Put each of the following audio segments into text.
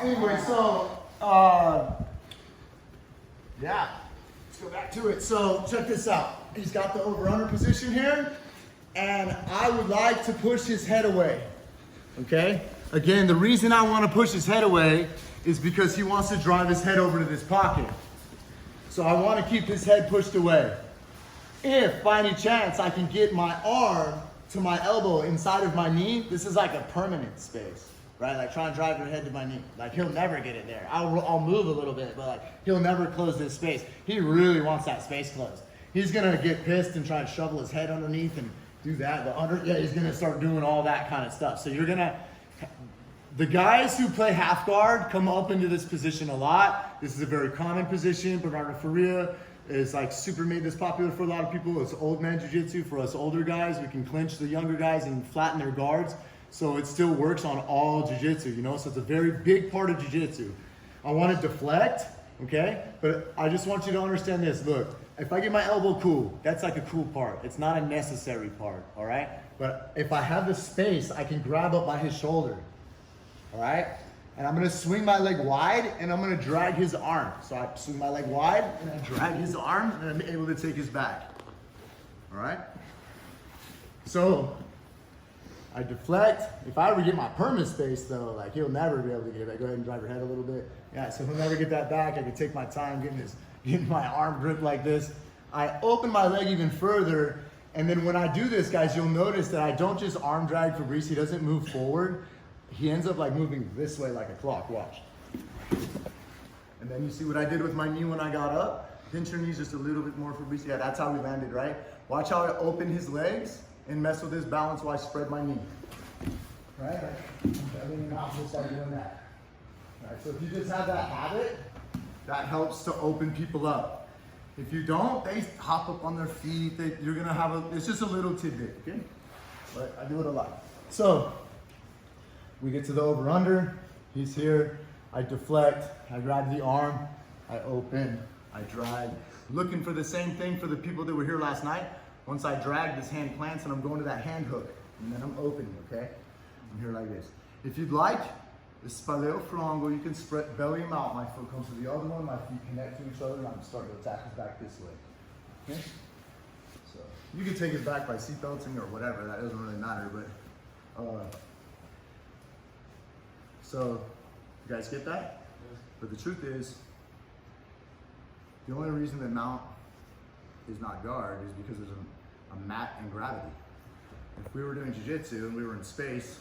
Anyway, so, yeah, let's go back to it. So check this out. He's got the over-under position here, and I would like to push his head away, okay? Again, the reason I want to push his head away is because he wants to drive his head over to this pocket. So I want to keep his head pushed away. If by any chance I can get my arm to my elbow inside of my knee, this is like a permanent space, right? Like try and drive your head to my knee. Like he'll never get it there. I'll move a little bit, but like he'll never close this space. He really wants that space closed. He's gonna get pissed and try and shovel his head underneath and do that. He's gonna start doing all that kind of stuff. So the guys who play half guard come up into this position a lot. This is a very common position. Bernardo Faria is like super made this popular for a lot of people. It's old man jiu-jitsu. For us older guys, we can clinch the younger guys and flatten their guards. So it still works on all jiu-jitsu, you know? So it's a very big part of jiu-jitsu. I want to deflect, okay? But I just want you to understand this. Look, if I get my elbow cool, that's like a cool part. It's not a necessary part, all right? But if I have the space, I can grab up by his shoulder. All right, and I'm gonna swing my leg wide and I'm gonna drag his arm. So I swing my leg wide and I drag his arm and I'm able to take his back. All right, so I deflect. If I ever get my permanent space though, like he'll never be able to get it back. Go ahead and drive your head a little bit. Yeah, so he'll never get that back. I can take my time getting my arm gripped like this. I open my leg even further, and then when I do this, guys, you'll notice that I don't just arm drag Fabrice. He doesn't move forward. He ends up like moving this way like a clock, watch. And then you see what I did with my knee when I got up? Pinch your knees just a little bit more for Fabrice. Yeah, that's how we landed, right? Watch how I open his legs and mess with his balance while I spread my knee. Right? I'm bellying out, just start doing that. All right, so if you just have that habit, that helps to open people up. If you don't, they hop up on their feet. You're gonna have it's just a little tidbit, okay? But I do it a lot. So, we get to the over-under, he's here, I deflect, I grab the arm, I open, I drag. Looking for the same thing for the people that were here last night. Once I drag, this hand plants and I'm going to that hand hook, and then I'm opening, okay? I'm here like this. If you'd like, this spaleo frongo, you can spread, belly him out. My foot comes to the other one, my feet connect to each other, and I'm starting to attack his back this way, okay? So, you can take his back by seatbelting or whatever, that doesn't really matter, but, so, you guys get that? Yes. But the truth is, the only reason that mount is not guard is because there's a mat and gravity. If we were doing jiu-jitsu and we were in space,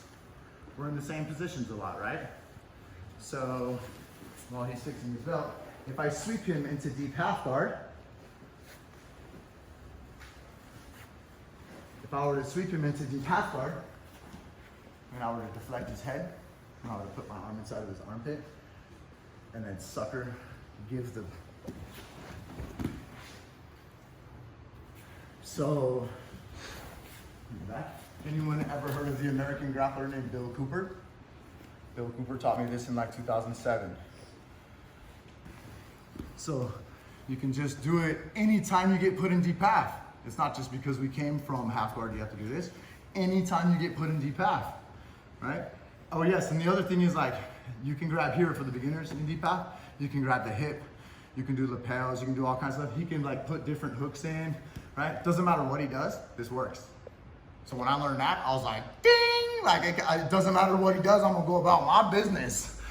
we're in the same positions a lot, right? So, while he's fixing his belt, if I sweep him into deep half guard, if I were to sweep him into deep half guard, and I were to deflect his head, I would put my arm inside of his armpit, and then sucker gives the. So, back. Anyone ever heard of the American grappler named Bill Cooper? Bill Cooper taught me this in like 2007. So, you can just do it anytime you get put in deep half. It's not just because we came from half guard you have to do this. Anytime you get put in deep half, right? Oh yes, and the other thing is like, you can grab here for the beginners in deep half. You can grab the hip, you can do lapels, you can do all kinds of stuff. He can like put different hooks in, right? Doesn't matter what he does, this works. So when I learned that, I was like, ding! Like it doesn't matter what he does, I'm gonna go about my business.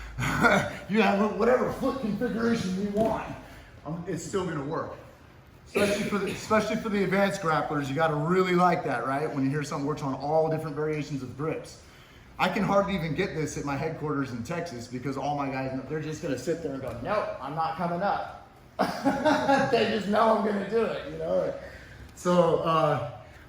You have whatever foot configuration you want, it's still gonna work. Especially for the advanced grapplers, you gotta really like that, right? When you hear something works on all different variations of grips. I can hardly even get this at my headquarters in Texas because all my guys, they're just gonna sit there and go, nope, I'm not coming up. They just know I'm gonna do it, you know? So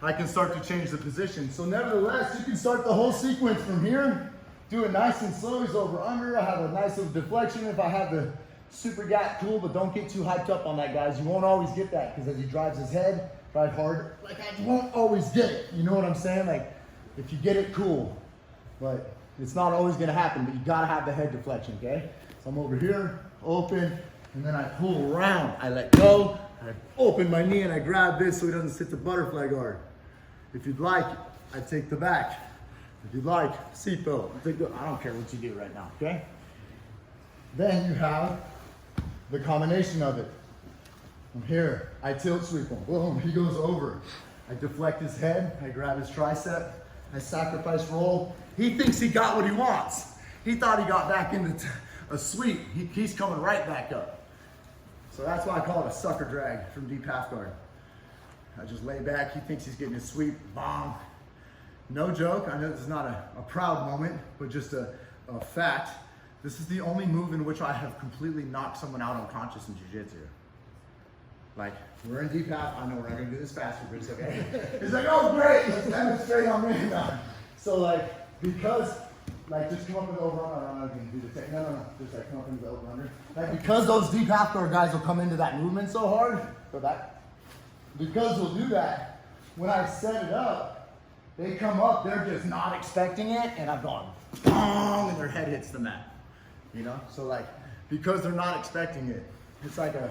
I can start to change the position. So nevertheless, you can start the whole sequence from here, do it nice and slow, he's over under, I have a nice little deflection if I have the super gap tool, but don't get too hyped up on that, guys. You won't always get that because as he drives his head, drive hard, like I won't always get it. You know what I'm saying? Like if you get it, cool. But it's not always gonna happen, but you gotta have the head deflection, okay? So I'm over here, open, and then I pull around. I let go, I open my knee and I grab this so he doesn't sit the butterfly guard. If you'd like, I take the back. If you'd like, seatbelt. I don't care what you do right now, okay? Then you have the combination of it. From here, I tilt sweep him. Boom, he goes over. I deflect his head, I grab his tricep, I sacrifice roll. He thinks he got what he wants. He thought he got back into a sweep. He's coming right back up. So that's why I call it a sucker drag from deep half guard. I just lay back, he thinks he's getting his sweep, bong. No joke, I know this is not a proud moment, but just a fact. This is the only move in which I have completely knocked someone out unconscious in jiu-jitsu. Like, we're in deep half, I know we're not gonna do this faster, but it's okay. It's like, oh great, let's demonstrate on me now. So like, because, like just come up with the over-under, I don't know if you can do the technique. No, just like come up into the over-under. Like because those deep half guard guys will come into that movement so hard, go back. Because they'll do that, when I set it up, they come up, they're just not expecting it, and I've gone, bong, and their head hits the mat. You know, so like, because they're not expecting it, it's like a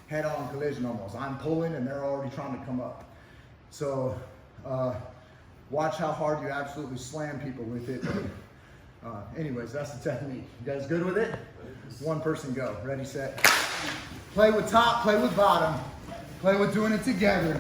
head-on collision almost. I'm pulling and they're already trying to come up. So watch how hard you absolutely slam people with it. Anyways, that's the technique. You guys good with it? One person go. Ready, set. Play with top, play with bottom. Play with doing it together.